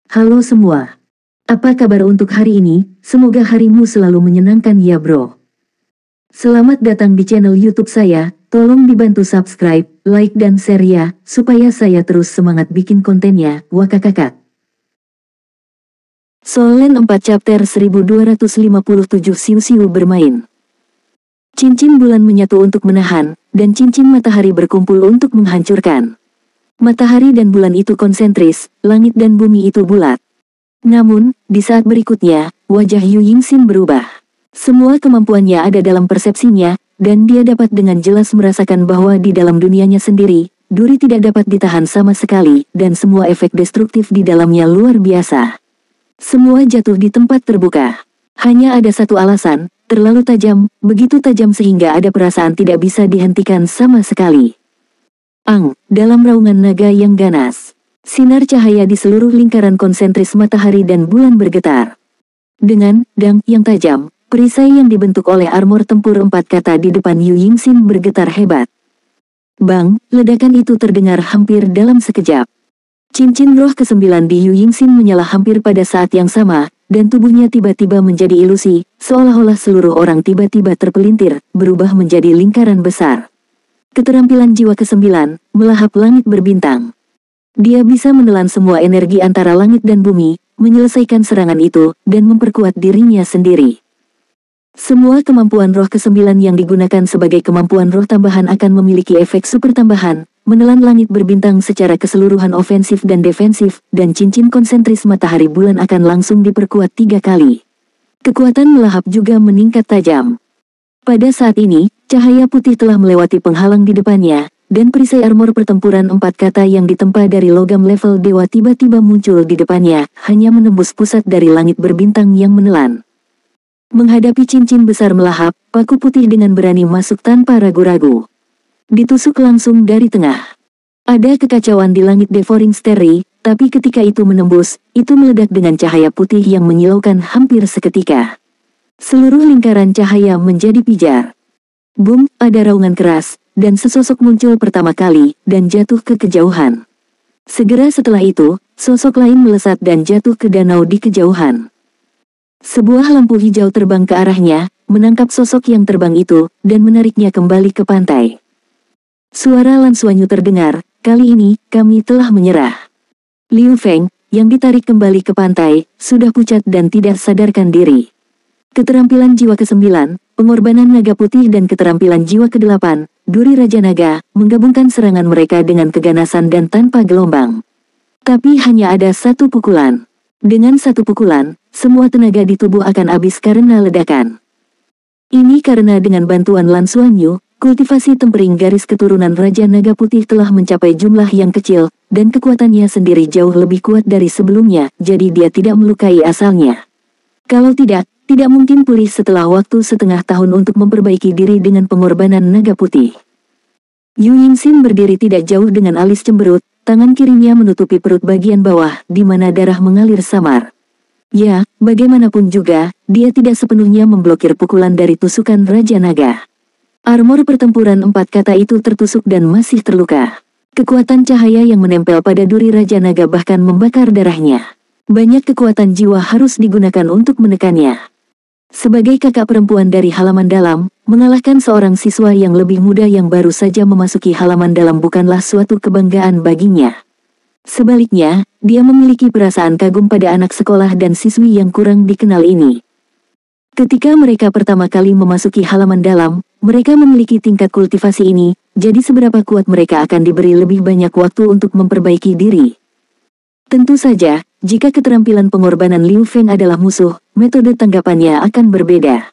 Halo semua. Apa kabar untuk hari ini? Semoga harimu selalu menyenangkan ya bro. Selamat datang di channel YouTube saya. Tolong dibantu subscribe, like dan share ya, supaya saya terus semangat bikin kontennya. Wakakakak. Solen 4 chapter 1257 Siu-siu bermain. Cincin bulan menyatu untuk menahan, dan cincin matahari berkumpul untuk menghancurkan. Matahari dan bulan itu konsentris, langit dan bumi itu bulat. Namun, di saat berikutnya, wajah Yu Yingxin berubah. Semua kemampuannya ada dalam persepsinya, dan dia dapat dengan jelas merasakan bahwa di dalam dunianya sendiri, duri tidak dapat ditahan sama sekali, dan semua efek destruktif di dalamnya luar biasa. Semua jatuh di tempat terbuka. Hanya ada satu alasan, terlalu tajam, begitu tajam sehingga ada perasaan tidak bisa dihentikan sama sekali. Dalam raungan naga yang ganas, sinar cahaya di seluruh lingkaran konsentris matahari dan bulan bergetar. Dengan dang yang tajam, perisai yang dibentuk oleh armor tempur 4 kata di depan Yu Yingxin bergetar hebat. Bang, ledakan itu terdengar hampir dalam sekejap. Cincin roh ke-9 di Yu Yingxin menyala hampir pada saat yang sama, dan tubuhnya tiba-tiba menjadi ilusi, seolah-olah seluruh orang tiba-tiba terpelintir, berubah menjadi lingkaran besar. Keterampilan jiwa ke-9, melahap langit berbintang. Dia bisa menelan semua energi antara langit dan bumi, menyelesaikan serangan itu, dan memperkuat dirinya sendiri. Semua kemampuan roh ke-9 yang digunakan sebagai kemampuan roh tambahan akan memiliki efek super tambahan, menelan langit berbintang secara keseluruhan ofensif dan defensif, dan cincin konsentris matahari bulan akan langsung diperkuat 3 kali. Kekuatan melahap juga meningkat tajam. Pada saat ini, cahaya putih telah melewati penghalang di depannya, dan perisai armor pertempuran 4 kata yang ditempa dari logam level dewa tiba-tiba muncul di depannya, hanya menembus pusat dari langit berbintang yang menelan. Menghadapi cincin besar melahap, paku putih dengan berani masuk tanpa ragu-ragu. Ditusuk langsung dari tengah. Ada kekacauan di langit Devouring Starry, tapi ketika itu menembus, itu meledak dengan cahaya putih yang menyilaukan hampir seketika. Seluruh lingkaran cahaya menjadi pijar. Boom, ada raungan keras, dan sesosok muncul pertama kali, dan jatuh ke kejauhan. Segera setelah itu, sosok lain melesat dan jatuh ke danau di kejauhan. Sebuah lampu hijau terbang ke arahnya, menangkap sosok yang terbang itu, dan menariknya kembali ke pantai. Suara Lan Xuanyu terdengar, kali ini, kami telah menyerah. Liu Feng, yang ditarik kembali ke pantai, sudah pucat dan tidak sadarkan diri. Keterampilan jiwa ke-9, pengorbanan naga putih dan keterampilan jiwa ke-8, duri Raja Naga, menggabungkan serangan mereka dengan keganasan dan tanpa gelombang. Tapi hanya ada satu pukulan. Dengan satu pukulan, semua tenaga di tubuh akan habis karena ledakan. Ini karena dengan bantuan Lan Xuanyu, kultivasi tempering garis keturunan Raja Naga Putih telah mencapai jumlah yang kecil, dan kekuatannya sendiri jauh lebih kuat dari sebelumnya, jadi dia tidak melukai asalnya. Kalau tidak mungkin pulih setelah waktu setengah tahun untuk memperbaiki diri dengan pengorbanan naga putih. Yu Yingxin berdiri tidak jauh dengan alis cemberut, tangan kirinya menutupi perut bagian bawah, di mana darah mengalir samar. Ya, bagaimanapun juga, dia tidak sepenuhnya memblokir pukulan dari tusukan Raja Naga. Armor pertempuran 4 kata itu tertusuk dan masih terluka. Kekuatan cahaya yang menempel pada duri Raja Naga bahkan membakar darahnya. Banyak kekuatan jiwa harus digunakan untuk menekannya. Sebagai kakak perempuan dari halaman dalam, mengalahkan seorang siswa yang lebih muda yang baru saja memasuki halaman dalam bukanlah suatu kebanggaan baginya. Sebaliknya, dia memiliki perasaan kagum pada anak sekolah dan siswi yang kurang dikenal ini. Ketika mereka pertama kali memasuki halaman dalam, mereka memiliki tingkat kultivasi ini, jadi seberapa kuat mereka akan diberi lebih banyak waktu untuk memperbaiki diri. Tentu saja, jika keterampilan pengorbanan Liu Feng adalah musuh, metode tanggapannya akan berbeda.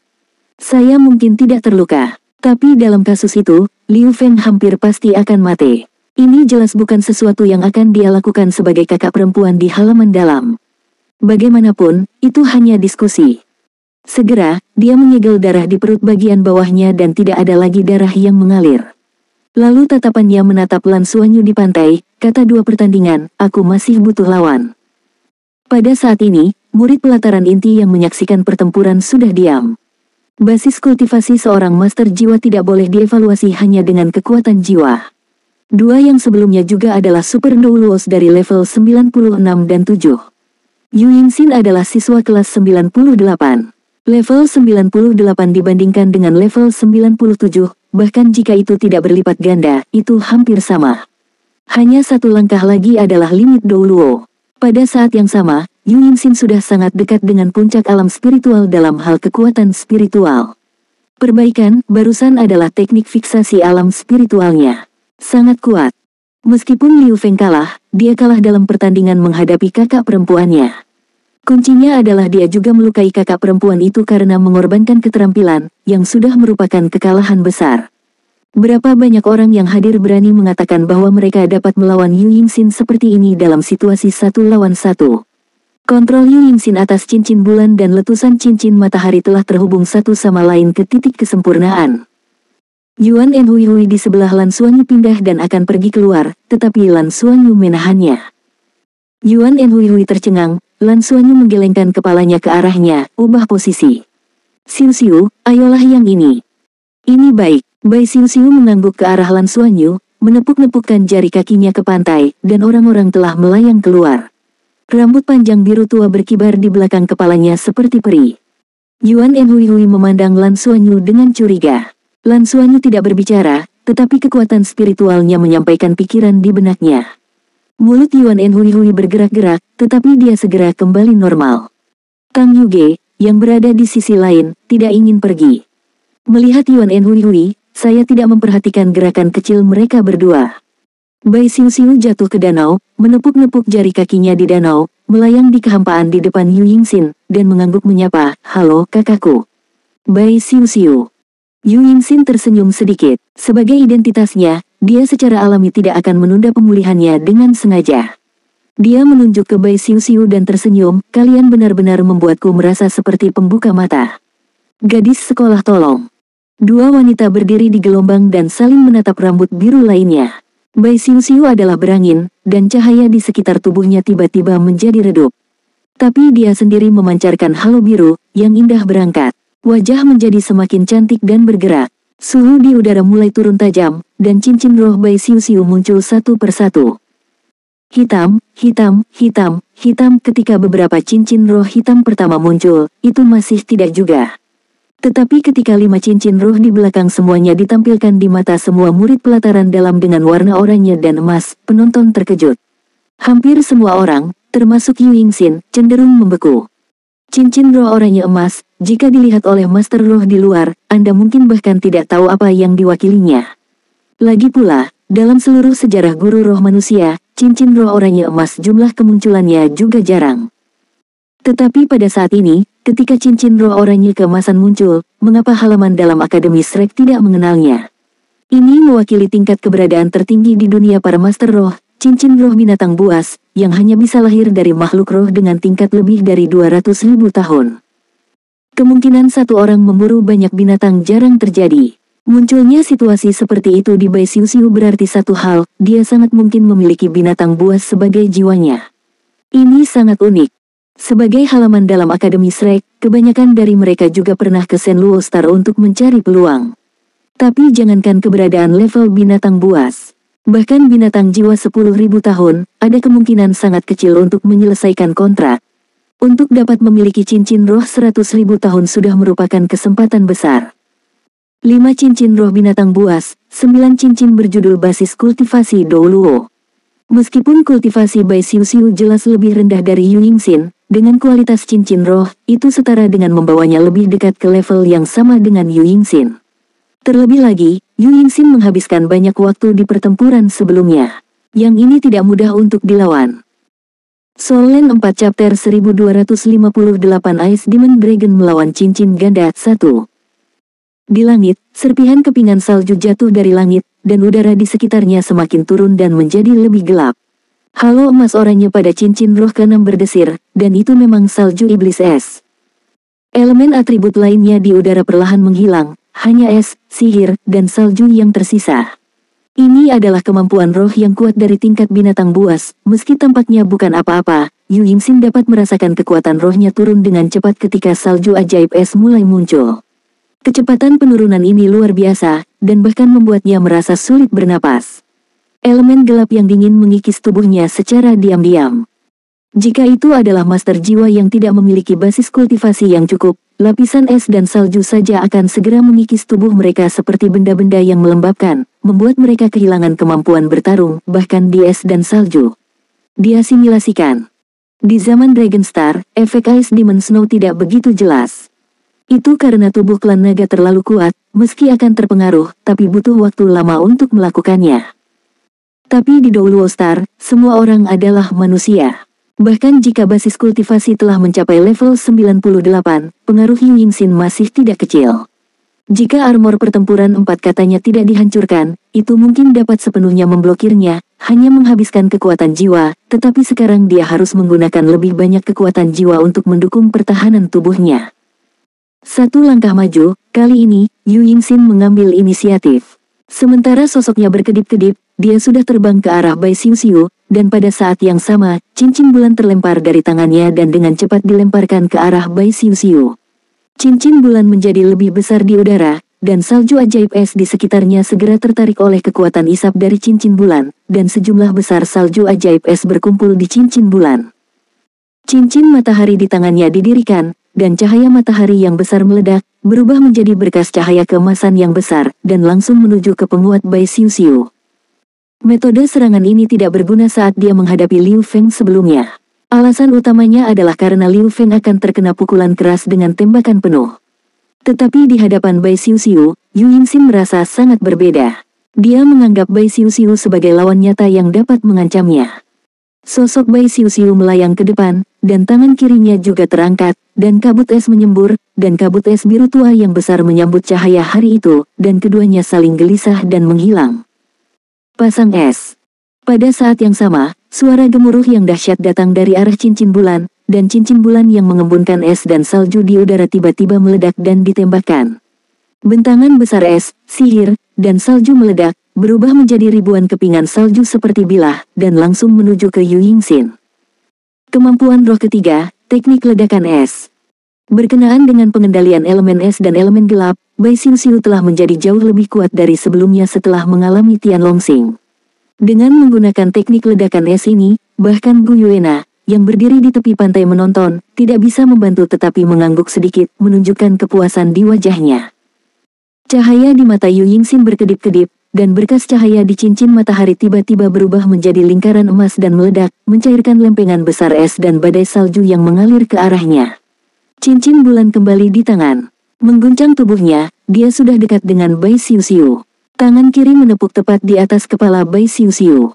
Saya mungkin tidak terluka, tapi dalam kasus itu, Liu Feng hampir pasti akan mati. Ini jelas bukan sesuatu yang akan dia lakukan sebagai kakak perempuan di halaman dalam. Bagaimanapun, itu hanya diskusi. Segera, dia menyegel darah di perut bagian bawahnya dan tidak ada lagi darah yang mengalir. Lalu tatapannya menatap Lan Xuanyu di pantai, kata 2 pertandingan, aku masih butuh lawan. Pada saat ini, murid pelataran inti yang menyaksikan pertempuran sudah diam. Basis kultivasi seorang master jiwa tidak boleh dievaluasi hanya dengan kekuatan jiwa. 2 yang sebelumnya juga adalah Super Doulos dari level 96 dan 7. Yu Yingxin adalah siswa kelas 98. Level 98 dibandingkan dengan level 97, bahkan jika itu tidak berlipat ganda, itu hampir sama. Hanya satu langkah lagi adalah limit Douluo. Pada saat yang sama, Yu Yingxin sudah sangat dekat dengan puncak alam spiritual dalam hal kekuatan spiritual. Perbaikan, barusan adalah teknik fiksasi alam spiritualnya. Sangat kuat. Meskipun Liu Feng kalah, dia kalah dalam pertandingan menghadapi kakak perempuannya. Kuncinya adalah dia juga melukai kakak perempuan itu karena mengorbankan keterampilan, yang sudah merupakan kekalahan besar. Berapa banyak orang yang hadir berani mengatakan bahwa mereka dapat melawan Yu Yingxin seperti ini dalam situasi 1 lawan 1. Kontrol Yu Yingxin atas cincin bulan dan letusan cincin matahari telah terhubung satu sama lain ke titik kesempurnaan. Yuan Enhui di sebelah Lan Xuanyu pindah dan akan pergi keluar, tetapi Lan Xuanyu menahannya. Yuan Enhui tercengang, Lan Xuanyu menggelengkan kepalanya ke arahnya, ubah posisi. Xiu, ayolah yang ini. Ini baik. Bai Xiu mengangguk ke arah Lan Xuanyu, menepuk-nepukkan jari kakinya ke pantai, dan orang-orang telah melayang keluar. Rambut panjang biru tua berkibar di belakang kepalanya seperti peri. Yuan Enhui memandang Lan Xuanyu dengan curiga. Lan Xuanyu tidak berbicara, tetapi kekuatan spiritualnya menyampaikan pikiran di benaknya. Mulut Yuan Enhui bergerak-gerak, tetapi dia segera kembali normal. Tang Yuge, yang berada di sisi lain, tidak ingin pergi. Melihat Yuan Enhui, saya tidak memperhatikan gerakan kecil mereka berdua. Bai Xiu jatuh ke danau, menepuk-nepuk jari kakinya di danau, melayang di kehampaan di depan Yu Yingxin, dan mengangguk menyapa, "Halo kakakku." Bai Xiu. Yu Yingxin tersenyum sedikit. Sebagai identitasnya, dia secara alami tidak akan menunda pemulihannya dengan sengaja. Dia menunjuk ke Bai Xiu dan tersenyum, "Kalian benar-benar membuatku merasa seperti pembuka mata." Gadis sekolah tolong. Dua wanita berdiri di gelombang dan saling menatap rambut biru lainnya. Bai Xiu adalah berangin, dan cahaya di sekitar tubuhnya tiba-tiba menjadi redup. Tapi dia sendiri memancarkan halo biru, yang indah berangkat. Wajah menjadi semakin cantik dan bergerak. Suhu di udara mulai turun tajam, dan cincin roh Bai Xiu muncul satu persatu. Hitam. Ketika beberapa cincin roh hitam pertama muncul, itu masih tidak juga. Tetapi ketika 5 cincin roh di belakang semuanya ditampilkan di mata semua murid pelataran dalam dengan warna oranye dan emas, penonton terkejut. Hampir semua orang, termasuk Yu Yingxin, cenderung membeku. Cincin roh oranye emas, jika dilihat oleh Master Roh di luar, Anda mungkin bahkan tidak tahu apa yang diwakilinya. Lagi pula, dalam seluruh sejarah guru roh manusia, cincin roh oranye emas jumlah kemunculannya juga jarang. Tetapi pada saat ini, ketika cincin roh oranye keemasan muncul, mengapa halaman dalam Akademi Shrek tidak mengenalnya? Ini mewakili tingkat keberadaan tertinggi di dunia para Master Roh, cincin roh binatang buas, yang hanya bisa lahir dari makhluk roh dengan tingkat lebih dari 200.000 tahun. Kemungkinan satu orang memburu banyak binatang jarang terjadi. Munculnya situasi seperti itu di Bai Xiu berarti satu hal, dia sangat mungkin memiliki binatang buas sebagai jiwanya. Ini sangat unik. Sebagai halaman dalam Akademi Shrek, kebanyakan dari mereka juga pernah ke Shenluo Star untuk mencari peluang. Tapi jangankan keberadaan level binatang buas. Bahkan binatang jiwa 10.000 tahun, ada kemungkinan sangat kecil untuk menyelesaikan kontrak. Untuk dapat memiliki cincin roh 100.000 tahun sudah merupakan kesempatan besar. 5 cincin roh binatang buas, 9 cincin berjudul basis kultivasi Douluo. Meskipun kultivasi Bai Xiu jelas lebih rendah dari Yu Yingxin, dengan kualitas cincin roh, itu setara dengan membawanya lebih dekat ke level yang sama dengan Yu Yingxin. Terlebih lagi, Yu Yingxin menghabiskan banyak waktu di pertempuran sebelumnya. Yang ini tidak mudah untuk dilawan. Soul Land 4 Chapter 1258 Ice Demon Dragon melawan cincin ganda 1. Di langit, serpihan kepingan salju jatuh dari langit, dan udara di sekitarnya semakin turun dan menjadi lebih gelap. Halo emas oranye pada cincin roh ke-6 berdesir, dan itu memang salju iblis es. Elemen atribut lainnya di udara perlahan menghilang, hanya es, sihir, dan salju yang tersisa. Ini adalah kemampuan roh yang kuat dari tingkat binatang buas, meski tampaknya bukan apa-apa, Yu Yingxin dapat merasakan kekuatan rohnya turun dengan cepat ketika salju ajaib es mulai muncul. Kecepatan penurunan ini luar biasa, dan bahkan membuatnya merasa sulit bernapas. Elemen gelap yang dingin mengikis tubuhnya secara diam-diam. Jika itu adalah master jiwa yang tidak memiliki basis kultivasi yang cukup, lapisan es dan salju saja akan segera mengikis tubuh mereka seperti benda-benda yang melembabkan, membuat mereka kehilangan kemampuan bertarung, bahkan di es dan salju. Diasimilasikan. Di zaman Dragonstar, efek Ice Demon Snow tidak begitu jelas. Itu karena tubuh klan naga terlalu kuat, meski akan terpengaruh, tapi butuh waktu lama untuk melakukannya. Tapi di Douluo Star, semua orang adalah manusia. Bahkan jika basis kultivasi telah mencapai level 98, pengaruh Yu Yingxin masih tidak kecil. Jika armor pertempuran 4 katanya tidak dihancurkan, itu mungkin dapat sepenuhnya memblokirnya, hanya menghabiskan kekuatan jiwa, tetapi sekarang dia harus menggunakan lebih banyak kekuatan jiwa untuk mendukung pertahanan tubuhnya. Satu langkah maju, kali ini, Yu Yingxin mengambil inisiatif. Sementara sosoknya berkedip-kedip, dia sudah terbang ke arah Bai Xiuxiu, dan pada saat yang sama, cincin bulan terlempar dari tangannya dan dengan cepat dilemparkan ke arah Bai Xiuxiu. Cincin bulan menjadi lebih besar di udara, dan salju ajaib es di sekitarnya segera tertarik oleh kekuatan isap dari cincin bulan, dan sejumlah besar salju ajaib es berkumpul di cincin bulan. Cincin matahari di tangannya didirikan, dan cahaya matahari yang besar meledak, berubah menjadi berkas cahaya keemasan yang besar, dan langsung menuju ke penguat Bai Xiuxiu. Metode serangan ini tidak berguna saat dia menghadapi Liu Feng sebelumnya. Alasan utamanya adalah karena Liu Feng akan terkena pukulan keras dengan tembakan penuh. Tetapi di hadapan Bai Xiuxiu, Yu Yingxin merasa sangat berbeda. Dia menganggap Bai Xiuxiu sebagai lawan nyata yang dapat mengancamnya. Sosok Bai Xiuxiu melayang ke depan, dan tangan kirinya juga terangkat, dan kabut es menyembur, dan kabut es biru tua yang besar menyambut cahaya hari itu, dan keduanya saling gelisah dan menghilang. Pasang es. Pada saat yang sama, suara gemuruh yang dahsyat datang dari arah cincin bulan, dan cincin bulan yang mengembunkan es dan salju di udara tiba-tiba meledak dan ditembakkan. Bentangan besar es, sihir, dan salju meledak, berubah menjadi ribuan kepingan salju seperti bilah, dan langsung menuju ke Yu Yingxin. Kemampuan roh ketiga, teknik ledakan es. Berkenaan dengan pengendalian elemen es dan elemen gelap, Bai Xiuxiu telah menjadi jauh lebih kuat dari sebelumnya setelah mengalami Tianlongxing. Dengan menggunakan teknik ledakan es ini, bahkan Gu Yuena, yang berdiri di tepi pantai menonton, tidak bisa membantu tetapi mengangguk sedikit, menunjukkan kepuasan di wajahnya. Cahaya di mata Yu Yingxin berkedip-kedip, dan berkas cahaya di cincin matahari tiba-tiba berubah menjadi lingkaran emas dan meledak, mencairkan lempengan besar es dan badai salju yang mengalir ke arahnya. Cincin bulan kembali di tangan. Mengguncang tubuhnya, dia sudah dekat dengan Bai Xiuxiu. Tangan kiri menepuk tepat di atas kepala Bai Xiuxiu.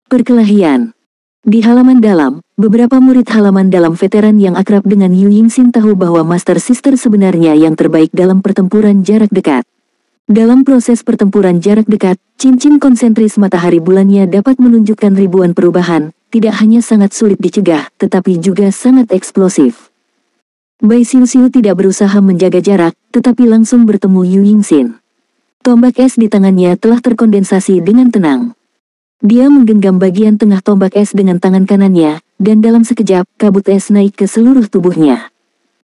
Perkelahian. Di halaman dalam, beberapa murid halaman dalam veteran yang akrab dengan Yu Yingxin tahu bahwa Master Sister sebenarnya yang terbaik dalam pertempuran jarak dekat. Dalam proses pertempuran jarak dekat, cincin konsentris matahari bulannya dapat menunjukkan ribuan perubahan, tidak hanya sangat sulit dicegah, tetapi juga sangat eksplosif. Bai Xiuxiu tidak berusaha menjaga jarak, tetapi langsung bertemu Yu Yingxin. Tombak es di tangannya telah terkondensasi dengan tenang. Dia menggenggam bagian tengah tombak es dengan tangan kanannya, dan dalam sekejap, kabut es naik ke seluruh tubuhnya.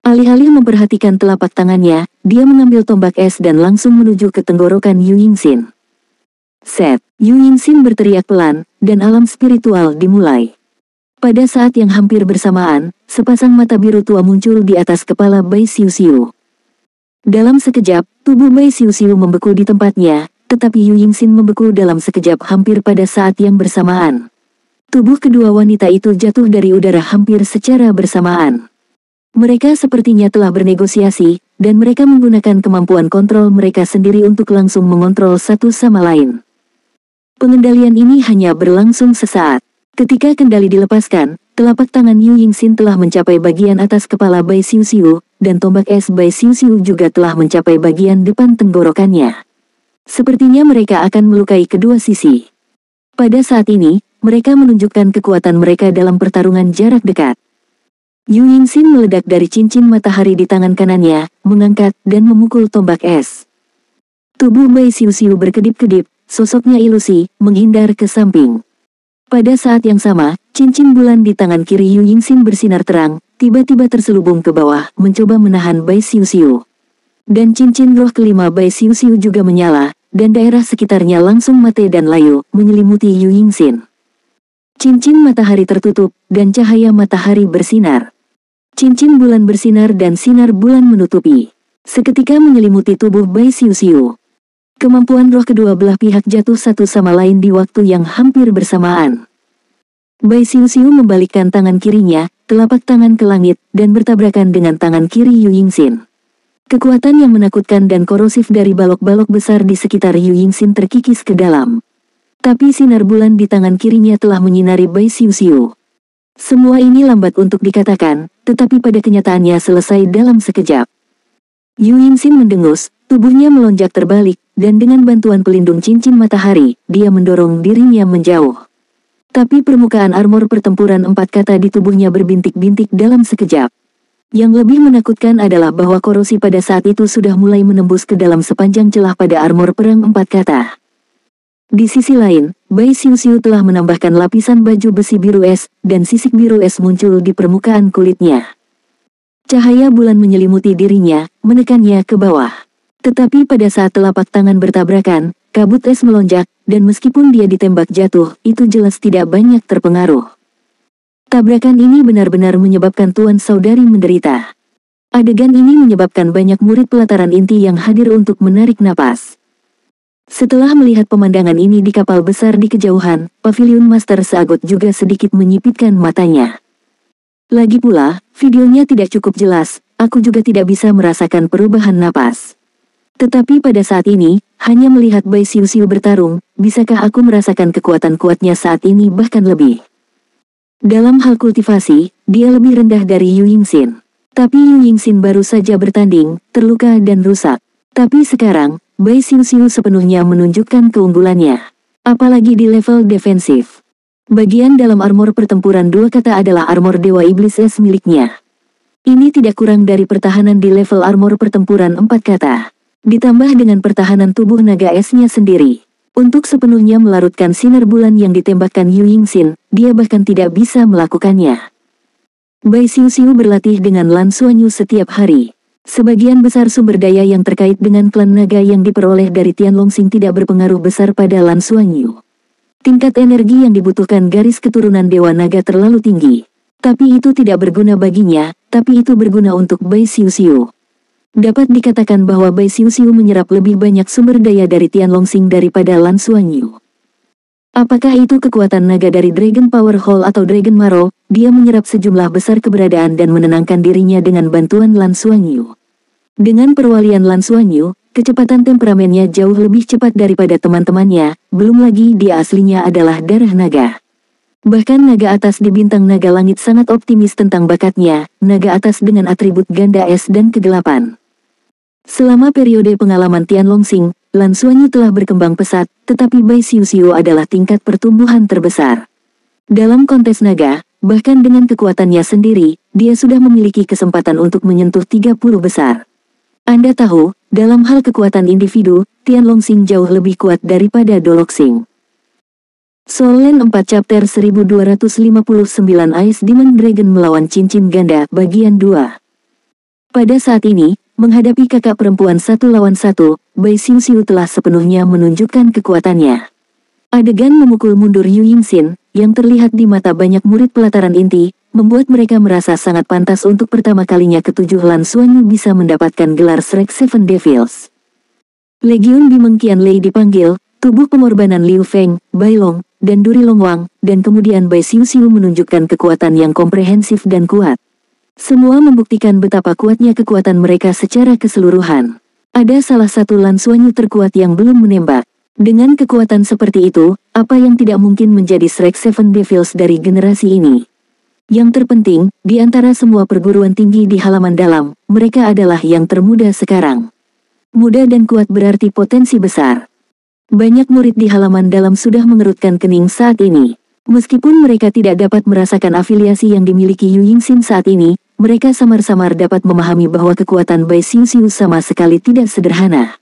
Alih-alih memperhatikan telapak tangannya, dia mengambil tombak es dan langsung menuju ke tenggorokan Yu Yingxin. Set! Yu Yingxin berteriak pelan, dan alam spiritual dimulai. Pada saat yang hampir bersamaan, sepasang mata biru tua muncul di atas kepala Bai Xiuxiu. Dalam sekejap, tubuh Bai Xiuxiu membeku di tempatnya, tetapi Yu Yingxin membeku dalam sekejap hampir pada saat yang bersamaan. Tubuh kedua wanita itu jatuh dari udara hampir secara bersamaan. Mereka sepertinya telah bernegosiasi, dan mereka menggunakan kemampuan kontrol mereka sendiri untuk langsung mengontrol satu sama lain. Pengendalian ini hanya berlangsung sesaat. Ketika kendali dilepaskan, telapak tangan Yu Yingxin telah mencapai bagian atas kepala Bai Xiuxiu, dan tombak es Bai Xiuxiu juga telah mencapai bagian depan tenggorokannya. Sepertinya mereka akan melukai kedua sisi. Pada saat ini, mereka menunjukkan kekuatan mereka dalam pertarungan jarak dekat. Yu Yingxin meledak dari cincin matahari di tangan kanannya, mengangkat dan memukul tombak es. Tubuh Bai Xiuxiu berkedip-kedip, sosoknya ilusi, menghindar ke samping. Pada saat yang sama, cincin bulan di tangan kiri Yu Yingxin bersinar terang, tiba-tiba terselubung ke bawah, mencoba menahan Bai Xiuxiu. Dan cincin roh kelima Bai Xiuxiu juga menyala, dan daerah sekitarnya langsung mate dan layu, menyelimuti Yu Yingxin. Cincin matahari tertutup, dan cahaya matahari bersinar. Cincin bulan bersinar dan sinar bulan menutupi. Seketika menyelimuti tubuh Bai Xiuxiu. Kemampuan roh kedua belah pihak jatuh satu sama lain di waktu yang hampir bersamaan. Bai Xiuxiu membalikkan tangan kirinya, telapak tangan ke langit, dan bertabrakan dengan tangan kiri Yu Yingxin. Kekuatan yang menakutkan dan korosif dari balok-balok besar di sekitar Yu Yingxin terkikis ke dalam. Tapi sinar bulan di tangan kirinya telah menyinari Bai Xiuxiu. Semua ini lambat untuk dikatakan, tetapi pada kenyataannya selesai dalam sekejap. Yu Yingxin mendengus, tubuhnya melonjak terbalik, dan dengan bantuan pelindung cincin matahari, dia mendorong dirinya menjauh. Tapi permukaan armor pertempuran 4 kata di tubuhnya berbintik-bintik dalam sekejap. Yang lebih menakutkan adalah bahwa korosi pada saat itu sudah mulai menembus ke dalam sepanjang celah pada armor perang 4 kata. Di sisi lain, Bai Xiuxiu telah menambahkan lapisan baju besi biru es, dan sisik biru es muncul di permukaan kulitnya. Cahaya bulan menyelimuti dirinya, menekannya ke bawah. Tetapi pada saat telapak tangan bertabrakan, kabut es melonjak, dan meskipun dia ditembak jatuh, itu jelas tidak banyak terpengaruh. Tabrakan ini benar-benar menyebabkan tuan saudari menderita. Adegan ini menyebabkan banyak murid pelataran inti yang hadir untuk menarik napas. Setelah melihat pemandangan ini di kapal besar di kejauhan, Pavilion Master Seagot juga sedikit menyipitkan matanya. Lagi pula, videonya tidak cukup jelas, aku juga tidak bisa merasakan perubahan napas. Tetapi pada saat ini, hanya melihat Bai Xiuxiu bertarung, bisakah aku merasakan kekuatan kuatnya saat ini bahkan lebih. Dalam hal kultivasi, dia lebih rendah dari Yu Yingxin. Tapi Yu Yingxin baru saja bertanding, terluka dan rusak. Tapi sekarang, Bai Xiuxiu sepenuhnya menunjukkan keunggulannya. Apalagi di level defensif. Bagian dalam armor pertempuran 2 kata adalah armor Dewa Iblis es miliknya. Ini tidak kurang dari pertahanan di level armor pertempuran 4 kata. Ditambah dengan pertahanan tubuh naga esnya sendiri. Untuk sepenuhnya melarutkan sinar bulan yang ditembakkan Yu Yingxin, dia bahkan tidak bisa melakukannya. Bai Xiuxiu berlatih dengan Lan Xuanyu setiap hari. Sebagian besar sumber daya yang terkait dengan klan naga yang diperoleh dari Tianlongxing tidak berpengaruh besar pada Lan Xuanyu. Tingkat energi yang dibutuhkan garis keturunan Dewa Naga terlalu tinggi. Tapi itu tidak berguna baginya, tapi itu berguna untuk Bai Xiuxiu. Dapat dikatakan bahwa Bai Xiuxiu menyerap lebih banyak sumber daya dari Tianlongxing daripada Lan Xuanyu. Apakah itu kekuatan naga dari Dragon Power Hall atau Dragon Marrow? Dia menyerap sejumlah besar keberadaan dan menenangkan dirinya dengan bantuan Lan Xuanyu. Dengan perwalian Lan Xuanyu, kecepatan temperamennya jauh lebih cepat daripada teman-temannya, belum lagi dia aslinya adalah darah naga. Bahkan naga atas di bintang naga langit sangat optimis tentang bakatnya, naga atas dengan atribut ganda es dan kegelapan. Selama periode pengalaman Tianlongxing, Lan Xuanyu telah berkembang pesat, tetapi Bai Xiuxiu adalah tingkat pertumbuhan terbesar. Dalam kontes naga, bahkan dengan kekuatannya sendiri, dia sudah memiliki kesempatan untuk menyentuh 30 besar. Anda tahu, dalam hal kekuatan individu, Tianlongxing jauh lebih kuat daripada Doloxing. Soul Land 4 Chapter 1259 Ice Demon Dragon melawan Cincin Ganda, Bagian 2. Pada saat ini, menghadapi kakak perempuan 1 lawan 1, Bai Xiuxiu telah sepenuhnya menunjukkan kekuatannya. Adegan memukul mundur Yu Yingxin, yang terlihat di mata banyak murid pelataran inti, membuat mereka merasa sangat pantas untuk pertama kalinya ketujuh Lan Xuanyu bisa mendapatkan gelar Shrek Seven Devils. Legiun Bimeng Qianlei dipanggil, tubuh pengorbanan Liu Feng, Bai Long, dan Duri Long Wang, dan kemudian Bai Xiuxiu menunjukkan kekuatan yang komprehensif dan kuat. Semua membuktikan betapa kuatnya kekuatan mereka secara keseluruhan. Ada salah satu Lan Xuanyu terkuat yang belum menembak. Dengan kekuatan seperti itu, apa yang tidak mungkin menjadi Shrek Seven Devils dari generasi ini? Yang terpenting, di antara semua perguruan tinggi di halaman dalam, mereka adalah yang termuda sekarang. Muda dan kuat berarti potensi besar. Banyak murid di halaman dalam sudah mengerutkan kening saat ini. Meskipun mereka tidak dapat merasakan afiliasi yang dimiliki Yu Yingxin saat ini, mereka samar-samar dapat memahami bahwa kekuatan Bai Xiuxiu sama sekali tidak sederhana.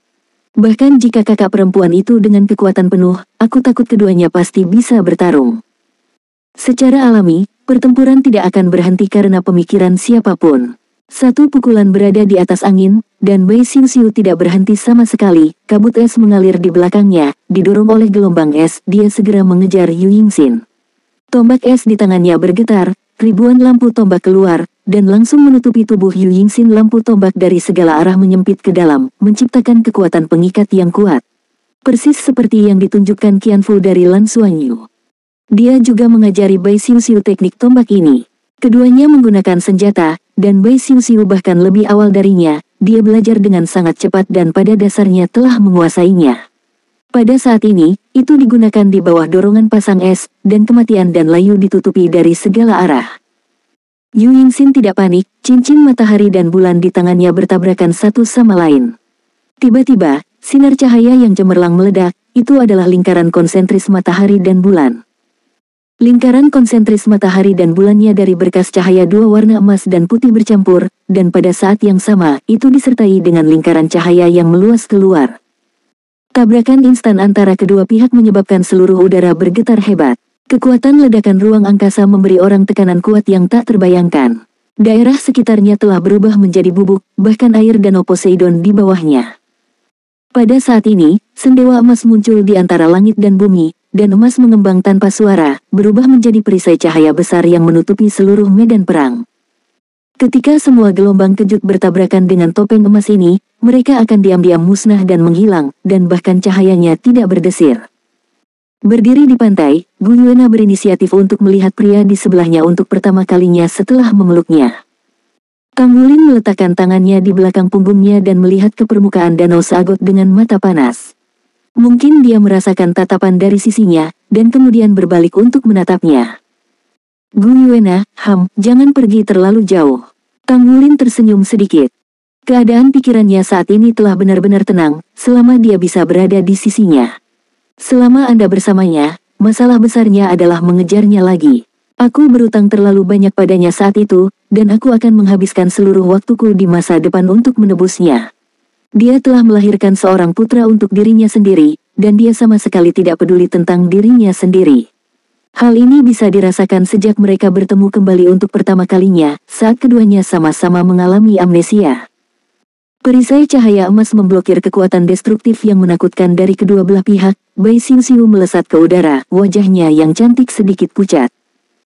Bahkan jika kakak perempuan itu dengan kekuatan penuh, aku takut keduanya pasti bisa bertarung. Secara alami, pertempuran tidak akan berhenti karena pemikiran siapapun. Satu pukulan berada di atas angin, dan Bai Xiuxiu tidak berhenti sama sekali. Kabut es mengalir di belakangnya, didorong oleh gelombang es, dia segera mengejar Yu Yingxin. Tombak es di tangannya bergetar, ribuan lampu tombak keluar, dan langsung menutupi tubuh Yu Yingxin. Lampu tombak dari segala arah menyempit ke dalam, menciptakan kekuatan pengikat yang kuat. Persis seperti yang ditunjukkan Qianfu dari Lan Xuanyu. Dia juga mengajari Bai Xiuxiu teknik tombak ini. Keduanya menggunakan senjata, dan Bai Xiuxiu bahkan lebih awal darinya. Dia belajar dengan sangat cepat dan pada dasarnya telah menguasainya. Pada saat ini, itu digunakan di bawah dorongan pasang es, dan kematian dan layu ditutupi dari segala arah. Yu Yingxin tidak panik, cincin matahari dan bulan di tangannya bertabrakan satu sama lain. Tiba-tiba, sinar cahaya yang cemerlang meledak, itu adalah lingkaran konsentris matahari dan bulan. Lingkaran konsentris matahari dan bulannya dari berkas cahaya dua warna emas dan putih bercampur, dan pada saat yang sama, itu disertai dengan lingkaran cahaya yang meluas keluar. Tabrakan instan antara kedua pihak menyebabkan seluruh udara bergetar hebat. Kekuatan ledakan ruang angkasa memberi orang tekanan kuat yang tak terbayangkan. Daerah sekitarnya telah berubah menjadi bubuk, bahkan air danau Poseidon di bawahnya. Pada saat ini, sendewa emas muncul di antara langit dan bumi, dan emas mengembang tanpa suara, berubah menjadi perisai cahaya besar yang menutupi seluruh medan perang. Ketika semua gelombang kejut bertabrakan dengan topeng emas ini, mereka akan diam-diam musnah dan menghilang, dan bahkan cahayanya tidak berdesir. Berdiri di pantai, Gu Yuena berinisiatif untuk melihat pria di sebelahnya untuk pertama kalinya setelah memeluknya. Kang Wulin meletakkan tangannya di belakang punggungnya dan melihat ke permukaan danau Sagot dengan mata panas. Mungkin dia merasakan tatapan dari sisinya, dan kemudian berbalik untuk menatapnya. Gu Yuena, jangan pergi terlalu jauh. Kang Wulin tersenyum sedikit. Keadaan pikirannya saat ini telah benar-benar tenang, selama dia bisa berada di sisinya. Selama Anda bersamanya, masalah besarnya adalah mengejarnya lagi. Aku berutang terlalu banyak padanya saat itu, dan aku akan menghabiskan seluruh waktuku di masa depan untuk menebusnya. Dia telah melahirkan seorang putra untuk dirinya sendiri, dan dia sama sekali tidak peduli tentang dirinya sendiri. Hal ini bisa dirasakan sejak mereka bertemu kembali untuk pertama kalinya, saat keduanya sama-sama mengalami amnesia. Perisai cahaya emas memblokir kekuatan destruktif yang menakutkan dari kedua belah pihak. Bai Xiuxiu melesat ke udara, wajahnya yang cantik sedikit pucat.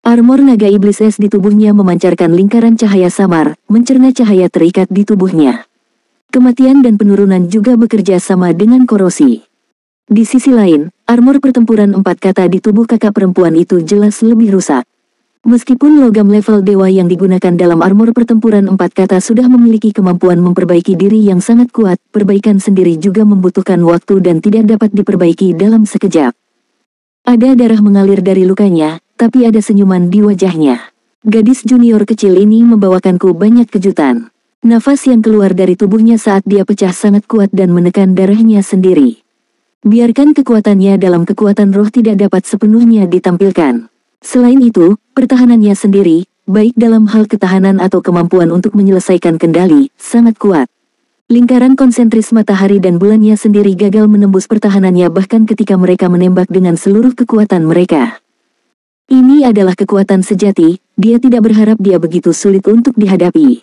Armor naga iblis es di tubuhnya memancarkan lingkaran cahaya samar, mencerna cahaya terikat di tubuhnya. Kematian dan penurunan juga bekerja sama dengan korosi. Di sisi lain, armor pertempuran 4 kata di tubuh kakak perempuan itu jelas lebih rusak. Meskipun logam level dewa yang digunakan dalam armor pertempuran 4 kata sudah memiliki kemampuan memperbaiki diri yang sangat kuat, perbaikan sendiri juga membutuhkan waktu dan tidak dapat diperbaiki dalam sekejap. Ada darah mengalir dari lukanya, tapi ada senyuman di wajahnya. Gadis junior kecil ini membawakanku banyak kejutan. Nafas yang keluar dari tubuhnya saat dia pecah sangat kuat dan menekan darahnya sendiri. Biarkan kekuatannya dalam kekuatan roh tidak dapat sepenuhnya ditampilkan. Selain itu, pertahanannya sendiri, baik dalam hal ketahanan atau kemampuan untuk menyelesaikan kendali, sangat kuat. Lingkaran konsentris matahari dan bulannya sendiri gagal menembus pertahanannya bahkan ketika mereka menembak dengan seluruh kekuatan mereka. Ini adalah kekuatan sejati, dia tidak berharap dia begitu sulit untuk dihadapi.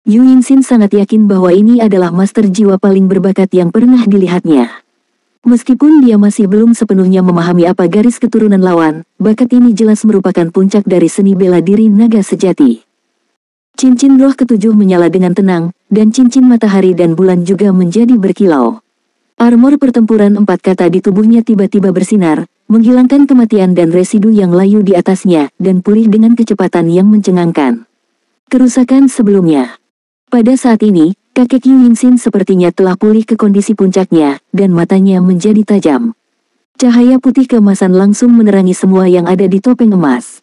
Yu Yingxin sangat yakin bahwa ini adalah master jiwa paling berbakat yang pernah dilihatnya. Meskipun dia masih belum sepenuhnya memahami apa garis keturunan lawan, bakat ini jelas merupakan puncak dari seni bela diri naga sejati. Cincin roh ketujuh menyala dengan tenang, dan cincin matahari dan bulan juga menjadi berkilau. Armor pertempuran 4 kata di tubuhnya tiba-tiba bersinar, menghilangkan kematian dan residu yang layu di atasnya, dan pulih dengan kecepatan yang mencengangkan. Kerusakan sebelumnya. Pada saat ini, kakek Yu Yingxin sepertinya telah pulih ke kondisi puncaknya, dan matanya menjadi tajam. Cahaya putih keemasan langsung menerangi semua yang ada di topeng emas.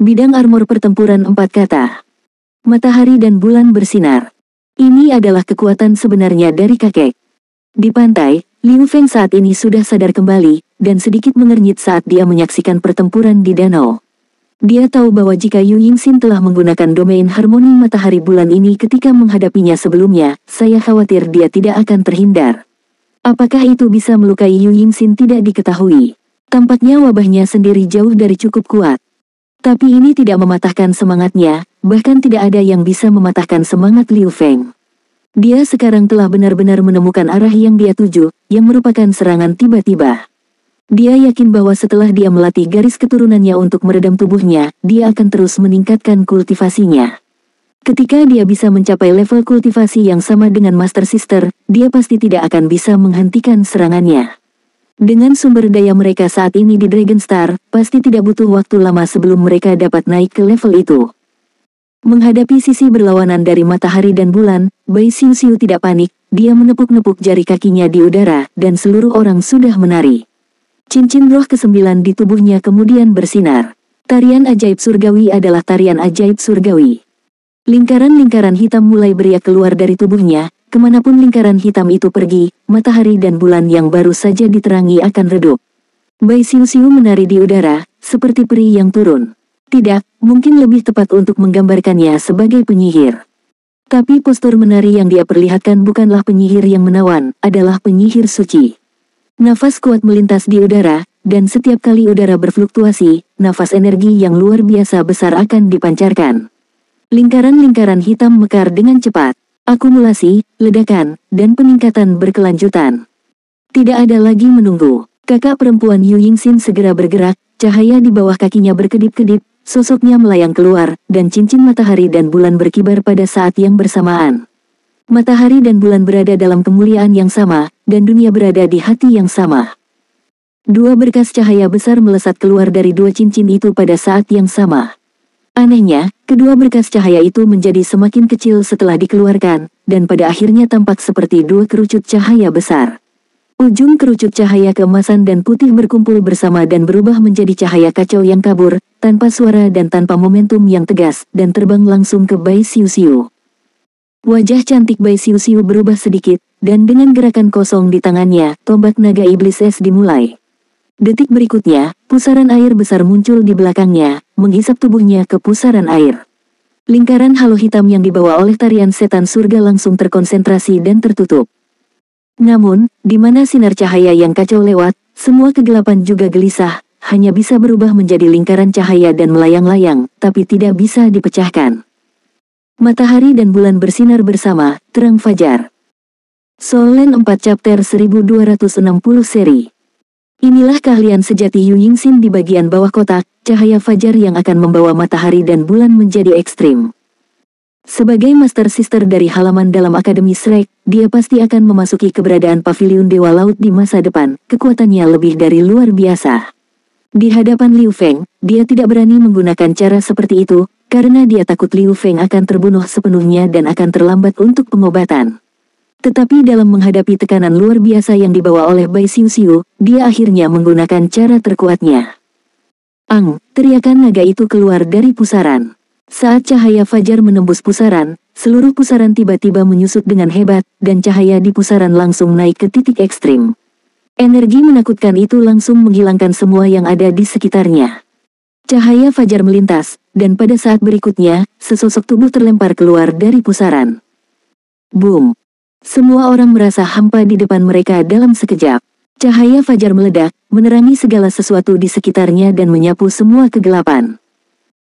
Bidang armor pertempuran 4 kata. Matahari dan bulan bersinar. Ini adalah kekuatan sebenarnya dari kakek. Di pantai, Liu Feng saat ini sudah sadar kembali, dan sedikit mengernyit saat dia menyaksikan pertempuran di danau. Dia tahu bahwa jika Yu Yingxin telah menggunakan domain harmoni matahari bulan ini ketika menghadapinya sebelumnya, saya khawatir dia tidak akan terhindar. Apakah itu bisa melukai Yu Yingxin tidak diketahui. Tampaknya wabahnya sendiri jauh dari cukup kuat. Tapi ini tidak mematahkan semangatnya, bahkan tidak ada yang bisa mematahkan semangat Liu Feng. Dia sekarang telah benar-benar menemukan arah yang dia tuju, yang merupakan serangan tiba-tiba. Dia yakin bahwa setelah dia melatih garis keturunannya untuk meredam tubuhnya, dia akan terus meningkatkan kultivasinya. Ketika dia bisa mencapai level kultivasi yang sama dengan Master Sister, dia pasti tidak akan bisa menghentikan serangannya. Dengan sumber daya mereka saat ini di Dragon Star, pasti tidak butuh waktu lama sebelum mereka dapat naik ke level itu. Menghadapi sisi berlawanan dari matahari dan bulan, Bai Xiuxiu tidak panik, dia menepuk-nepuk jari kakinya di udara, dan seluruh orang sudah menari. Cincin roh ke-9 di tubuhnya kemudian bersinar. Tarian ajaib surgawi adalah tarian ajaib surgawi. Lingkaran-lingkaran hitam mulai beriak keluar dari tubuhnya, kemanapun lingkaran hitam itu pergi, matahari dan bulan yang baru saja diterangi akan redup. Bai Xiuxiu menari di udara, seperti peri yang turun. Tidak, mungkin lebih tepat untuk menggambarkannya sebagai penyihir. Tapi postur menari yang dia perlihatkan bukanlah penyihir yang menawan, adalah penyihir suci. Nafas kuat melintas di udara, dan setiap kali udara berfluktuasi, nafas energi yang luar biasa besar akan dipancarkan. Lingkaran-lingkaran hitam mekar dengan cepat. Akumulasi, ledakan, dan peningkatan berkelanjutan. Tidak ada lagi menunggu. Kakak perempuan Yu Yingxin segera bergerak, cahaya di bawah kakinya berkedip-kedip, sosoknya melayang keluar, dan cincin matahari dan bulan berkibar pada saat yang bersamaan. Matahari dan bulan berada dalam kemuliaan yang sama, dan dunia berada di hati yang sama. Dua berkas cahaya besar melesat keluar dari dua cincin itu pada saat yang sama. Anehnya, kedua berkas cahaya itu menjadi semakin kecil setelah dikeluarkan, dan pada akhirnya tampak seperti dua kerucut cahaya besar. Ujung kerucut cahaya keemasan dan putih berkumpul bersama dan berubah menjadi cahaya kacau yang kabur, tanpa suara dan tanpa momentum yang tegas, dan terbang langsung ke Bai Xiuxiu. Wajah cantik Bai Xiuxiu berubah sedikit, dan dengan gerakan kosong di tangannya, tombak naga iblis es dimulai. Detik berikutnya, pusaran air besar muncul di belakangnya, menghisap tubuhnya ke pusaran air. Lingkaran halo hitam yang dibawa oleh tarian setan surga langsung terkonsentrasi dan tertutup. Namun, di mana sinar cahaya yang kacau lewat, semua kegelapan juga gelisah, hanya bisa berubah menjadi lingkaran cahaya dan melayang-layang, tapi tidak bisa dipecahkan. Matahari dan bulan bersinar bersama, terang fajar. Soul Land 4 Chapter 1260 Seri. Inilah keahlian sejati Yu Yingxin di bagian bawah kotak, cahaya fajar yang akan membawa matahari dan bulan menjadi ekstrim. Sebagai Master Sister dari halaman dalam Akademi Shrek, dia pasti akan memasuki keberadaan Paviliun Dewa Laut di masa depan, kekuatannya lebih dari luar biasa. Di hadapan Liu Feng, dia tidak berani menggunakan cara seperti itu, karena dia takut Liu Feng akan terbunuh sepenuhnya dan akan terlambat untuk pengobatan. Tetapi dalam menghadapi tekanan luar biasa yang dibawa oleh Bai Xiuxiu, dia akhirnya menggunakan cara terkuatnya. Ang, teriakan naga itu keluar dari pusaran. Saat cahaya fajar menembus pusaran, seluruh pusaran tiba-tiba menyusut dengan hebat, dan cahaya di pusaran langsung naik ke titik ekstrim. Energi menakutkan itu langsung menghilangkan semua yang ada di sekitarnya. Cahaya fajar melintas, dan pada saat berikutnya, sesosok tubuh terlempar keluar dari pusaran. Boom! Semua orang merasa hampa di depan mereka dalam sekejap. Cahaya fajar meledak, menerangi segala sesuatu di sekitarnya dan menyapu semua kegelapan.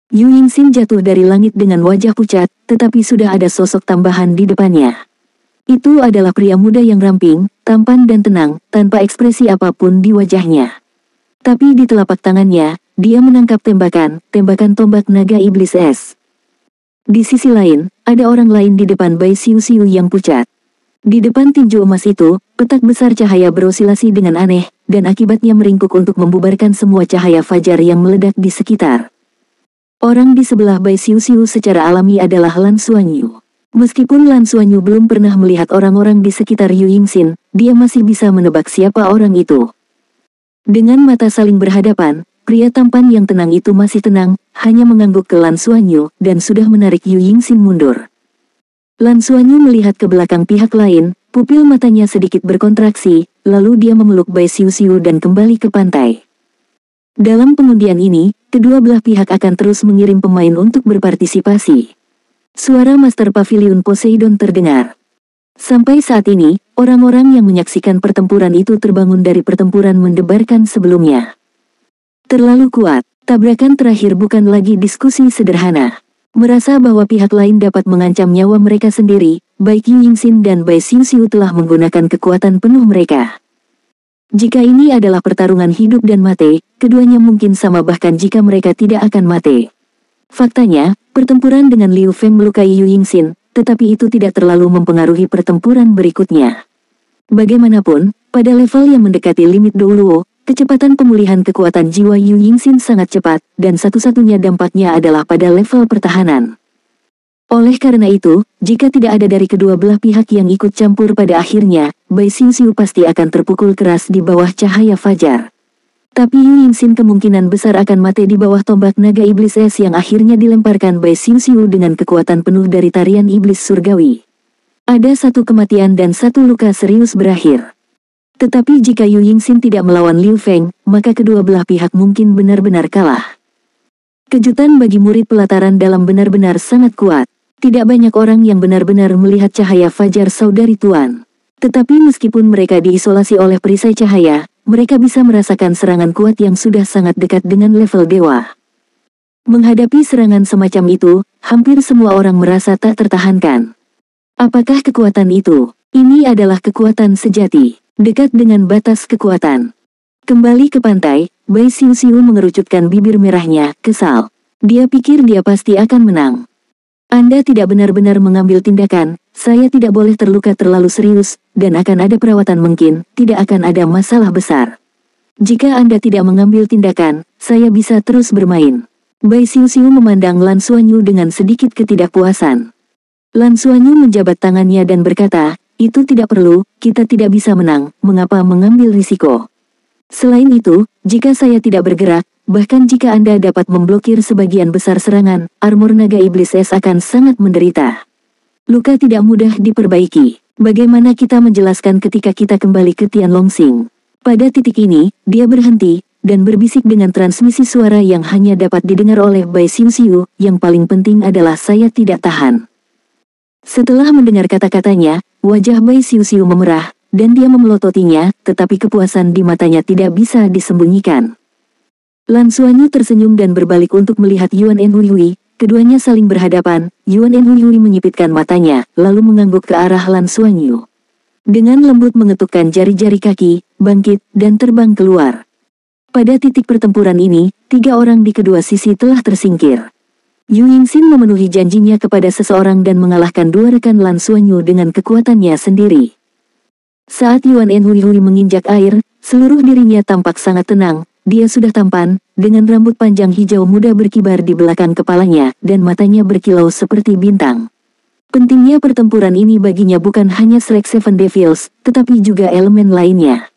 Yu Yingxin jatuh dari langit dengan wajah pucat, tetapi sudah ada sosok tambahan di depannya. Itu adalah pria muda yang ramping, tampan dan tenang, tanpa ekspresi apapun di wajahnya. Tapi di telapak tangannya, dia menangkap tembakan tombak naga iblis es. Di sisi lain, ada orang lain di depan Bai Xiuxiu yang pucat. Di depan tinju emas itu, petak besar cahaya berosilasi dengan aneh, dan akibatnya meringkuk untuk membubarkan semua cahaya fajar yang meledak di sekitar. Orang di sebelah Bai Xiuxiu secara alami adalah Lan Xuanyu. Meskipun Lan Xuanyu belum pernah melihat orang-orang di sekitar Yu Yingxin, dia masih bisa menebak siapa orang itu. Dengan mata saling berhadapan, pria tampan yang tenang itu masih tenang, hanya mengangguk ke Lan Xuanyu, dan sudah menarik Yu Yingxin mundur. Lan Xuanyu melihat ke belakang pihak lain, pupil matanya sedikit berkontraksi, lalu dia memeluk Bai Xiuxiu dan kembali ke pantai. Dalam pengundian ini, kedua belah pihak akan terus mengirim pemain untuk berpartisipasi. Suara Master Pavilion Poseidon terdengar. Sampai saat ini, orang-orang yang menyaksikan pertempuran itu terbangun dari pertempuran mendebarkan sebelumnya. Terlalu kuat, tabrakan terakhir bukan lagi diskusi sederhana. Merasa bahwa pihak lain dapat mengancam nyawa mereka sendiri, baik Yu Yingxin dan Bai Xiuxiu telah menggunakan kekuatan penuh mereka. Jika ini adalah pertarungan hidup dan mati, keduanya mungkin sama bahkan jika mereka tidak akan mati. Faktanya, pertempuran dengan Liu Feng melukai Yu Yingxin, tetapi itu tidak terlalu mempengaruhi pertempuran berikutnya. Bagaimanapun, pada level yang mendekati limit Douluo, kecepatan pemulihan kekuatan jiwa Yu Yingxin sangat cepat, dan satu-satunya dampaknya adalah pada level pertahanan. Oleh karena itu, jika tidak ada dari kedua belah pihak yang ikut campur pada akhirnya, Bai Xiuxiu pasti akan terpukul keras di bawah cahaya fajar. Tapi Yu Yingxin kemungkinan besar akan mati di bawah tombak naga iblis es yang akhirnya dilemparkan Bai Xiuxiu dengan kekuatan penuh dari tarian iblis surgawi. Ada satu kematian dan satu luka serius berakhir. Tetapi jika Yu Yingxin tidak melawan Liu Feng, maka kedua belah pihak mungkin benar-benar kalah. Kejutan bagi murid pelataran dalam benar-benar sangat kuat. Tidak banyak orang yang benar-benar melihat cahaya fajar saudari Tuan. Tetapi meskipun mereka diisolasi oleh perisai cahaya, mereka bisa merasakan serangan kuat yang sudah sangat dekat dengan level dewa. Menghadapi serangan semacam itu, hampir semua orang merasa tak tertahankan. Apakah kekuatan itu? Ini adalah kekuatan sejati, dekat dengan batas kekuatan. Kembali ke pantai, Bai Xiuxiu mengerucutkan bibir merahnya, kesal. Dia pikir dia pasti akan menang. Anda tidak benar-benar mengambil tindakan, saya tidak boleh terluka terlalu serius, dan akan ada perawatan mungkin, tidak akan ada masalah besar. Jika Anda tidak mengambil tindakan, saya bisa terus bermain. Bai Xiuxiu memandang Lan Xuanyu dengan sedikit ketidakpuasan. Lan Xuanyu menjabat tangannya dan berkata, itu tidak perlu, kita tidak bisa menang, mengapa mengambil risiko? Selain itu, jika saya tidak bergerak, bahkan jika Anda dapat memblokir sebagian besar serangan, armor naga iblis es akan sangat menderita. Luka tidak mudah diperbaiki. Bagaimana kita menjelaskan ketika kita kembali ke Tianlongxing? Pada titik ini, dia berhenti, dan berbisik dengan transmisi suara yang hanya dapat didengar oleh Bai Xiuxiu, yang paling penting adalah saya tidak tahan. Setelah mendengar kata-katanya, wajah Bai Xiuxiu memerah, dan dia memelototinya, tetapi kepuasan di matanya tidak bisa disembunyikan. Lan Xuanyu tersenyum dan berbalik untuk melihat Yuan Enhui. Keduanya saling berhadapan, Yuan Enhui menyipitkan matanya, lalu mengangguk ke arah Lan Xuanyu. Dengan lembut mengetukkan jari-jari kaki, bangkit, dan terbang keluar. Pada titik pertempuran ini, 3 orang di kedua sisi telah tersingkir. Yu Yingxin memenuhi janjinya kepada seseorang dan mengalahkan 2 rekan Lan Xuanyu dengan kekuatannya sendiri. Saat Yuan Enhui menginjak air, seluruh dirinya tampak sangat tenang. Dia sudah tampan, dengan rambut panjang hijau muda berkibar di belakang kepalanya, dan matanya berkilau seperti bintang. Pentingnya pertempuran ini baginya bukan hanya Strike Seven Devils, tetapi juga elemen lainnya.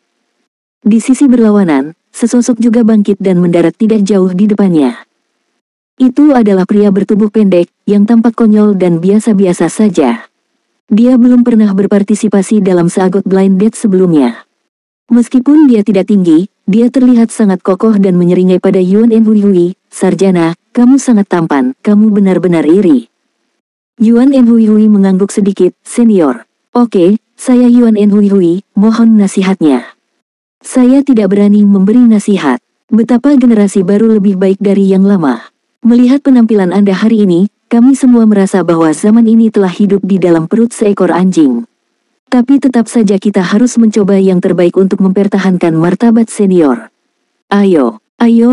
Di sisi berlawanan, sesosok juga bangkit dan mendarat tidak jauh di depannya. Itu adalah pria bertubuh pendek, yang tampak konyol dan biasa-biasa saja. Dia belum pernah berpartisipasi dalam seagot blind date sebelumnya. Meskipun dia tidak tinggi, dia terlihat sangat kokoh dan menyeringai pada Yuan Enhui. Sarjana, kamu sangat tampan, kamu benar-benar iri. Yuan Enhui mengangguk sedikit, senior. Oke, saya Yuan Enhui, mohon nasihatnya. Saya tidak berani memberi nasihat. Betapa generasi baru lebih baik dari yang lama. Melihat penampilan Anda hari ini, kami semua merasa bahwa zaman ini telah hidup di dalam perut seekor anjing. Tapi tetap saja kita harus mencoba yang terbaik untuk mempertahankan martabat senior. Ayo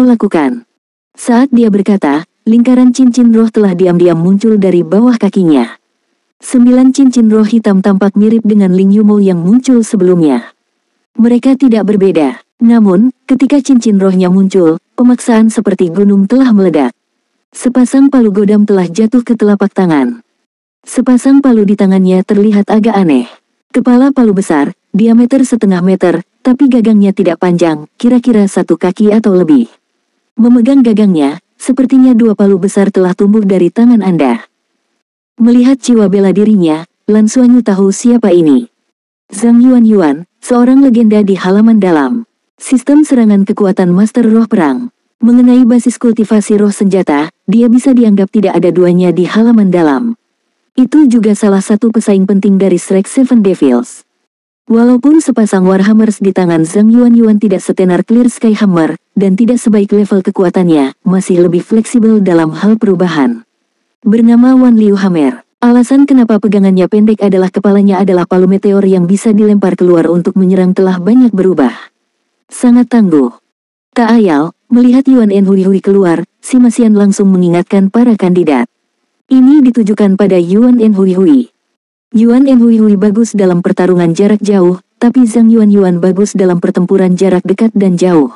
lakukan. Saat dia berkata, lingkaran cincin roh telah diam-diam muncul dari bawah kakinya. 9 cincin roh hitam tampak mirip dengan Ling Yumo yang muncul sebelumnya. Mereka tidak berbeda, namun, ketika cincin rohnya muncul, pemaksaan seperti gunung telah meledak. Sepasang palu godam telah jatuh ke telapak tangan. Sepasang palu di tangannya terlihat agak aneh. Kepala palu besar, diameter setengah meter, tapi gagangnya tidak panjang, kira-kira 1 kaki atau lebih. Memegang gagangnya, sepertinya 2 palu besar telah tumbuh dari tangan Anda. Melihat jiwa bela dirinya, Lan Xuanyu tahu siapa ini. Zhang Yuan, seorang legenda di halaman dalam. Sistem serangan kekuatan Master Roh Perang. Mengenai basis kultivasi roh senjata, dia bisa dianggap tidak ada duanya di halaman dalam. Itu juga salah satu pesaing penting dari Strike Seven Devils. Walaupun sepasang Warhammers di tangan Zhang Yuan tidak setenar Clear Sky Hammer, dan tidak sebaik level kekuatannya, masih lebih fleksibel dalam hal perubahan. Bernama Wan Liu Hammer. Alasan kenapa pegangannya pendek adalah kepalanya adalah palu meteor yang bisa dilempar keluar untuk menyerang telah banyak berubah. Sangat tangguh. Tak ayal, melihat Yuan En Hui Hui keluar, si Masian langsung mengingatkan para kandidat. Ini ditujukan pada Yuan En Hui Hui. Yuan En Hui Hui bagus dalam pertarungan jarak jauh, tapi Zhang Yuan bagus dalam pertempuran jarak dekat dan jauh.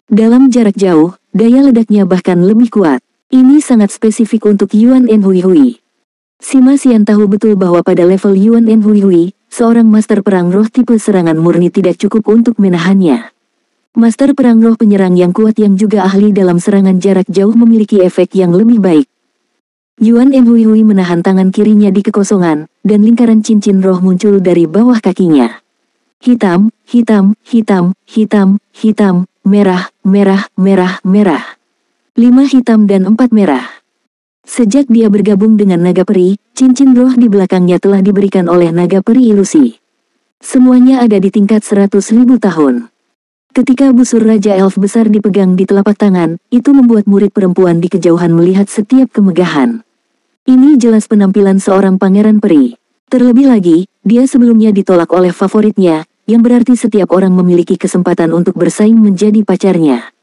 Dalam jarak jauh, daya ledaknya bahkan lebih kuat. Ini sangat spesifik untuk Yuan En Hui Hui. Si Masian tahu betul bahwa pada level Yuan En Hui Hui, seorang master perang roh tipe serangan murni tidak cukup untuk menahannya. Master perang roh penyerang yang kuat yang juga ahli dalam serangan jarak jauh memiliki efek yang lebih baik. Yuan En Hui Hui menahan tangan kirinya di kekosongan, dan lingkaran cincin roh muncul dari bawah kakinya. Hitam, hitam, hitam, hitam, hitam, merah, merah, merah, merah. 5 hitam dan 4 merah. Sejak dia bergabung dengan naga peri, cincin roh di belakangnya telah diberikan oleh naga peri ilusi. Semuanya ada di tingkat 100.000 tahun. Ketika busur Raja Elf besar dipegang di telapak tangan, itu membuat murid perempuan di kejauhan melihat setiap kemegahan. Ini jelas penampilan seorang pangeran peri. Terlebih lagi, dia sebelumnya ditolak oleh favoritnya, yang berarti setiap orang memiliki kesempatan untuk bersaing menjadi pacarnya.